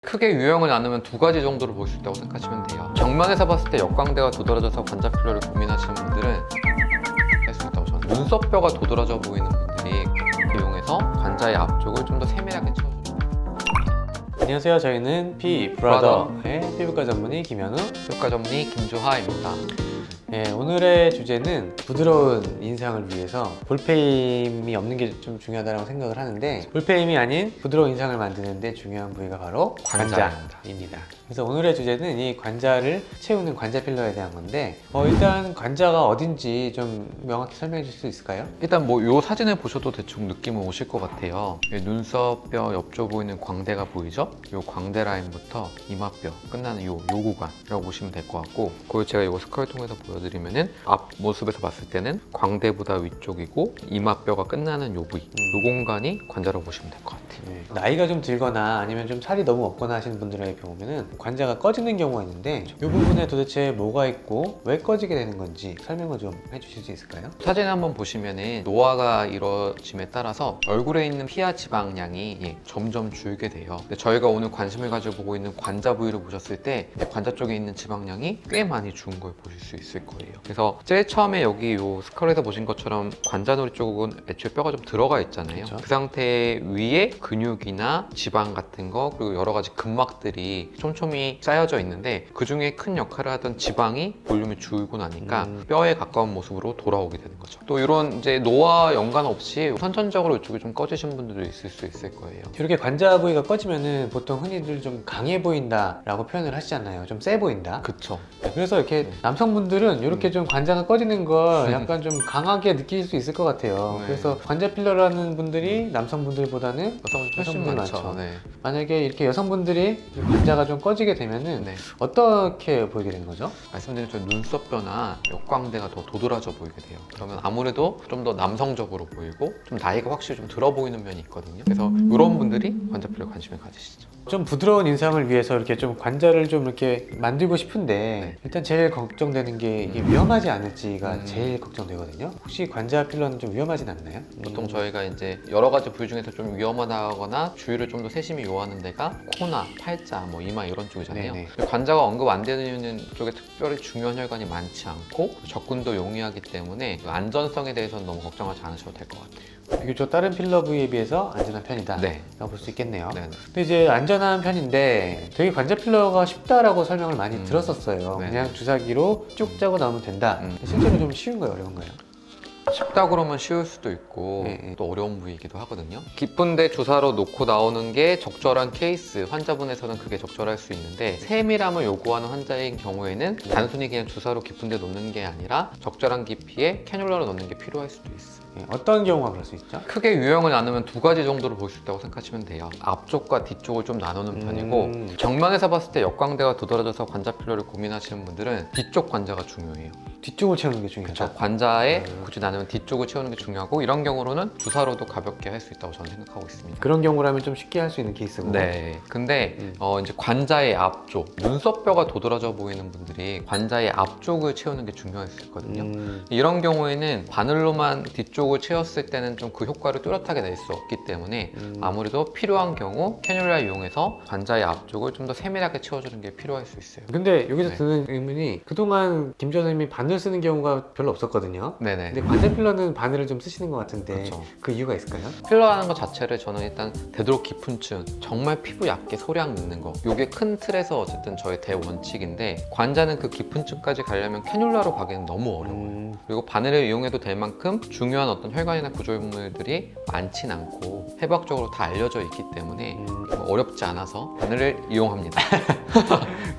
크게 유형을 나누면 두 가지 정도로 볼 수 있다고 생각하시면 돼요. 정면에서 봤을 때 역광대가 도드라져서 관자 필러를 고민하시는 분들은 할 수 있다고 저는. 눈썹뼈가 도드라져 보이는 분들이 이용해서 관자의 앞쪽을 좀 더 세밀하게 채워줘요. 안녕하세요. 저희는 브라더의 피부과 전문의 김현우, 피부과 전문의 김주하입니다. 네, 오늘의 주제는 부드러운 인상을 위해서 볼페임이 없는 게 좀 중요하다고 생각을 하는데, 볼페임이 아닌 부드러운 인상을 만드는 데 중요한 부위가 바로 관자입니다. 그래서 오늘의 주제는 이 관자를 채우는 관자 필러에 대한 건데, 일단 관자가 어딘지 좀 명확히 설명해 줄 수 있을까요? 일단 뭐 이 사진을 보셔도 대충 느낌은 오실 것 같아요. 눈썹뼈 옆쪽 보이는 광대가 보이죠? 이 광대 라인부터 이마뼈 끝나는 요 구간이라고 보시면 될 것 같고, 그걸 제가 이 스컬 통해서 보여드리면은 앞 모습에서 봤을 때는 광대보다 위쪽이고 이마뼈가 끝나는 요 부위, 요 공간이 관자라고 보시면 될 것 같아요. 네. 나이가 좀 들거나 아니면 좀 살이 너무 없거나 하시는 분들의 경우에는 관자가 꺼지는 경우가 있는데, 이 부분에 도대체 뭐가 있고 왜 꺼지게 되는 건지 설명을 좀 해주실 수 있을까요? 사진을 한번 보시면은 노화가 이루어짐에 따라서 얼굴에 있는 피하 지방량이 점점 줄게 돼요. 근데 저희가 오늘 관심을 가지고 보고 있는 관자 부위를 보셨을 때 관자 쪽에 있는 지방량이 꽤 많이 준 걸 보실 수 있을 거예요. 그래서 제일 처음에 여기 요 스컬에서 보신 것처럼 관자놀이 쪽은 애초에 뼈가 좀 들어가 있잖아요. 그렇죠. 그 상태 위에 근육이나 지방 같은 거, 그리고 여러 가지 근막들이 촘촘히 쌓여져 있는데, 그 중에 큰 역할을 하던 지방이 볼륨이 줄고 나니까 뼈에 가까운 모습으로 돌아오게 되는 거죠. 또 이런 이제 노화 연관 없이 선천적으로 이쪽이 좀 꺼지신 분들도 있을 수 있을 거예요. 이렇게 관자 부위가 꺼지면은 보통 흔히들 좀 강해 보인다라고 표현을 하시잖아요. 좀 세 보인다. 그쵸. 그래서 이렇게 남성분들은 이렇게 좀 관자가 꺼지는 걸 약간 좀 강하게 느낄 수 있을 것 같아요. 네. 그래서 관자 필러를 하는 분들이 남성분들보다는 여성분들 훨씬 많죠. 네. 만약에 이렇게 여성분들이 관자가 좀 꺼지게 되면은 네. 어떻게 보이게 되는 거죠? 말씀드린 것처럼 눈썹뼈나 역광대가 더 도드라져 보이게 돼요. 그러면 아무래도 좀 더 남성적으로 보이고 좀 나이가 확실히 좀 들어 보이는 면이 있거든요. 그래서 이런 분들이 관자 필러에 관심을 가지시죠. 좀 부드러운 인상을 위해서 이렇게 좀 관자를 좀 이렇게 만들고 싶은데, 네. 일단 제일 걱정되는 게 이게 위험하지 않을지가 제일 걱정되거든요. 혹시 관자 필러는 좀 위험하진 않나요? 보통 저희가 이제 여러 가지 부위 중에서 좀 위험하다거나 주의를 좀 더 세심히 요하는 데가 코나 팔자, 뭐 이마 이런 쪽이잖아요. 네네. 관자가 언급 안 되는 쪽에 특별히 중요한 혈관이 많지 않고 접근도 용이하기 때문에 안전성에 대해서는 너무 걱정하지 않으셔도 될 것 같아요. 비교적 다른 필러 부위에 비해서 안전한 편이다 네. 라고 볼 수 있겠네요. 네. 근데 이제 안전한 편인데 되게 관자 필러가 쉽다라고 설명을 많이 들었었어요. 네. 그냥 주사기로 쭉 짜고 나오면 된다. 실제로 좀 쉬운가요, 어려운가요? 쉽다 그러면 쉬울 수도 있고 네. 또 어려운 부위이기도 하거든요. 깊은데 주사로 놓고 나오는 게 적절한 케이스, 환자분에서는 그게 적절할 수 있는데, 세밀함을 요구하는 환자인 경우에는 단순히 그냥 주사로 깊은데 놓는 게 아니라 적절한 깊이에 캐뉼라로 넣는 게 필요할 수도 있어요. 어떤 경우가 그럴 수 있죠? 크게 유형을 나누면 두 가지 정도로 볼 수 있다고 생각하시면 돼요. 앞쪽과 뒤쪽을 좀 나누는 편이고, 정면에서 봤을 때 역광대가 도드라져서 관자 필러를 고민하시는 분들은 뒤쪽 관자가 중요해요. 뒤쪽을 채우는 게 중요하다. 그렇죠. 관자에 굳이 나누면 뒤쪽을 채우는 게 중요하고, 이런 경우로는 주사로도 가볍게 할 수 있다고 저는 생각하고 있습니다. 그런 경우라면 좀 쉽게 할 수 있는 케이스고. 네. 근데 이제 관자의 앞쪽, 눈썹뼈가 도드라져 보이는 분들이 관자의 앞쪽을 채우는 게 중요할 수 있거든요. 이런 경우에는 바늘로만 뒤쪽을 채웠을 때는 좀 그 효과를 뚜렷하게 낼 수 없기 때문에 아무래도 필요한 경우 캐뉼라 이용해서 관자의 앞쪽을 좀 더 세밀하게 채워주는 게 필요할 수 있어요. 근데 여기서 네. 드는 의문이, 그동안 김 선생님이 바늘 쓰는 경우가 별로 없었거든요. 네네. 근데 관자 필러는 바늘을 좀 쓰시는 것 같은데 그렇죠. 그 이유가 있을까요? 필러라는 것 자체를 저는 일단 되도록 깊은 층, 정말 피부 얇게 소량 넣는 거, 이게 큰 틀에서 어쨌든 저의 대원칙인데, 관자는 그 깊은 층까지 가려면 캐뉼라로 가기는 너무 어려워요. 그리고 바늘을 이용해도 될 만큼 중요한 어떤 혈관이나 구조물들이 많진 않고 해부학적으로 다 알려져 있기 때문에 어렵지 않아서 바늘을 이용합니다.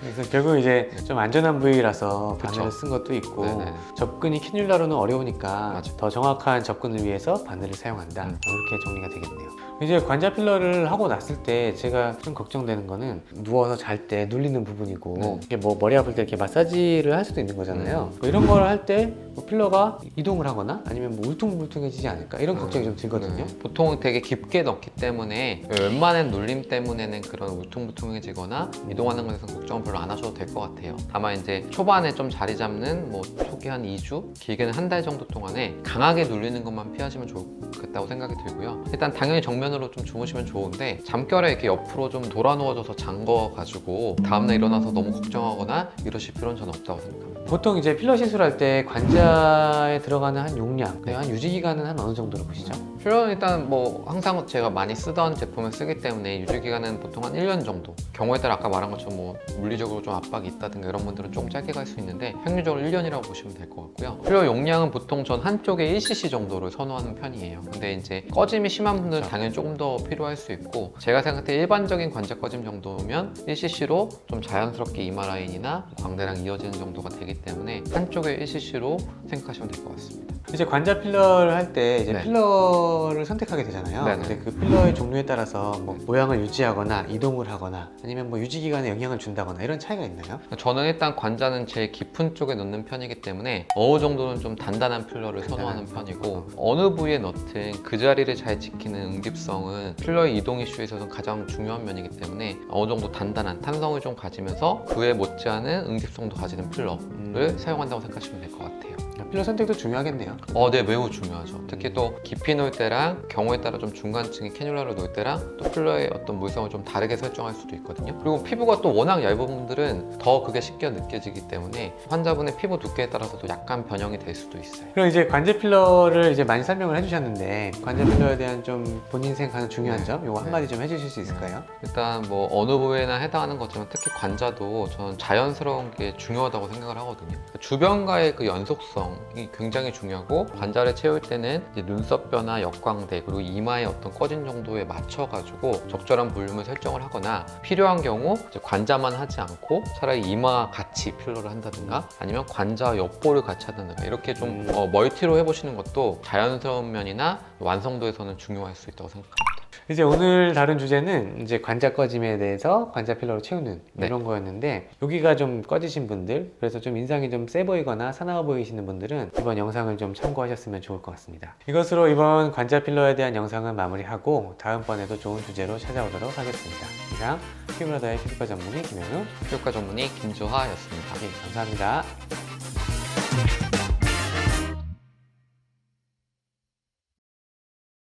그래서 결국 이제 좀 안전한 부위라서 그쵸. 바늘을 쓴 것도 있고, 네네. 접근이 캐뉼라로는 어려우니까 맞아. 더 정확한 접근을 위해서 바늘을 사용한다. 이렇게 정리가 되겠네요. 이제 관자 필러를 하고 났을 때 제가 좀 걱정되는 거는, 누워서 잘 때 눌리는 부분이고, 이게 뭐 머리 아플 때 이렇게 마사지를 할 수도 있는 거잖아요. 뭐 이런 걸 할 때 뭐 필러가 이동을 하거나 아니면 뭐 울퉁불퉁해지지 않을까, 이런 걱정이 좀 들거든요. 보통 되게 깊게 넣기 때문에 웬만한 눌림 때문에는 그런 울퉁불퉁해지거나 이동하는 것에서 걱정은 별로 안 하셔도 될 것 같아요. 다만 이제 초반에 좀 자리 잡는, 뭐 초기 한 2주, 길게는 한 달 정도 동안에 강하게 눌리는 것만 피하시면 좋겠다고 생각이 들고요. 일단 당연히 정면 정면으로 좀 주무시면 좋은데 잠결에 이렇게 옆으로 좀 돌아 누워져서 잔 거 가지고 다음날 일어나서 너무 걱정하거나 이러실 필요는 저는 없다고 생각합니다. 보통 이제 필러 시술할 때 관자에 들어가는 한 용량, 한 유지 기간은 한 어느 정도로 보시죠? 필러는 일단 뭐 항상 제가 많이 쓰던 제품을 쓰기 때문에 유지기간은 보통 한 1년 정도, 경우에 따라 아까 말한 것처럼 뭐 물리적으로 좀 압박이 있다든가 이런 분들은 조금 짧게 갈 수 있는데 평균적으로 1년이라고 보시면 될 것 같고요. 필러 용량은 보통 전 한쪽에 1cc 정도를 선호하는 편이에요. 근데 이제 꺼짐이 심한 분들은 당연히 조금 더 필요할 수 있고, 제가 생각할 때 일반적인 관자 꺼짐 정도면 1cc로 좀 자연스럽게 이마 라인이나 광대랑 이어지는 정도가 되기 때문에 한쪽에 1cc로 생각하시면 될 것 같습니다. 이제 관자 필러를 할 때 이제 네. 필러를 선택하게 되잖아요. 네네. 근데 그 필러의 종류에 따라서 뭐 모양을 유지하거나 이동을 하거나 아니면 뭐 유지 기간에 영향을 준다거나 이런 차이가 있나요? 저는 일단 관자는 제일 깊은 쪽에 넣는 편이기 때문에 어느 정도는 좀 단단한 필러를 선호하는 편이고, 어느 부위에 넣든 그 자리를 잘 지키는 응집성은 필러의 이동 이슈에 있어서 가장 중요한 면이기 때문에 어느 정도 단단한 탄성을 좀 가지면서 그에 못지않은 응집성도 가지는 필러를 사용한다고 생각하시면 될 것 같아요. 필러 선택도 중요하겠네요. 네, 매우 중요하죠. 특히 또 깊이 놓을 때랑 경우에 따라 좀 중간층의 캐뉼라로 놓을 때랑 또 필러의 어떤 물성을 좀 다르게 설정할 수도 있거든요. 그리고 피부가 또 워낙 얇은 분들은 더 그게 쉽게 느껴지기 때문에 환자분의 피부 두께에 따라서도 약간 변형이 될 수도 있어요. 그럼 이제 관자 필러를 이제 많이 설명을 해주셨는데 관자 필러에 대한 좀 본인 생각하는 중요한 점 이거 한마디 좀 해주실 수 있을까요? 일단 뭐 어느 부위에나 해당하는 거지만 특히 관자도 저는 자연스러운 게 중요하다고 생각을 하거든요. 주변과의 그 연속성이 굉장히 중요하고, 관자를 채울 때는 이제 눈썹뼈나 역광대 그리고 이마의 어떤 꺼진 정도에 맞춰가지고 적절한 볼륨을 설정을 하거나, 필요한 경우 이제 관자만 하지 않고 차라리 이마 같이 필러를 한다든가 아니면 관자 옆볼을 같이 한다든가 이렇게 좀 멀티로 해보시는 것도 자연스러운 면이나 완성도에서는 중요할 수 있다고 생각합니다. 이제 오늘 다룬 주제는 이제 관자 꺼짐에 대해서 관자 필러로 채우는 네. 이런 거였는데, 여기가 좀 꺼지신 분들, 그래서 좀 인상이 좀 세 보이거나 사나워 보이시는 분들은 이번 영상을 좀 참고하셨으면 좋을 것 같습니다. 이것으로 이번 관자 필러에 대한 영상은 마무리하고 다음번에도 좋은 주제로 찾아오도록 하겠습니다. 이상 피부라다의 피부과 전문의 김현우, 피부과 전문의 김주하였습니다. 감사합니다.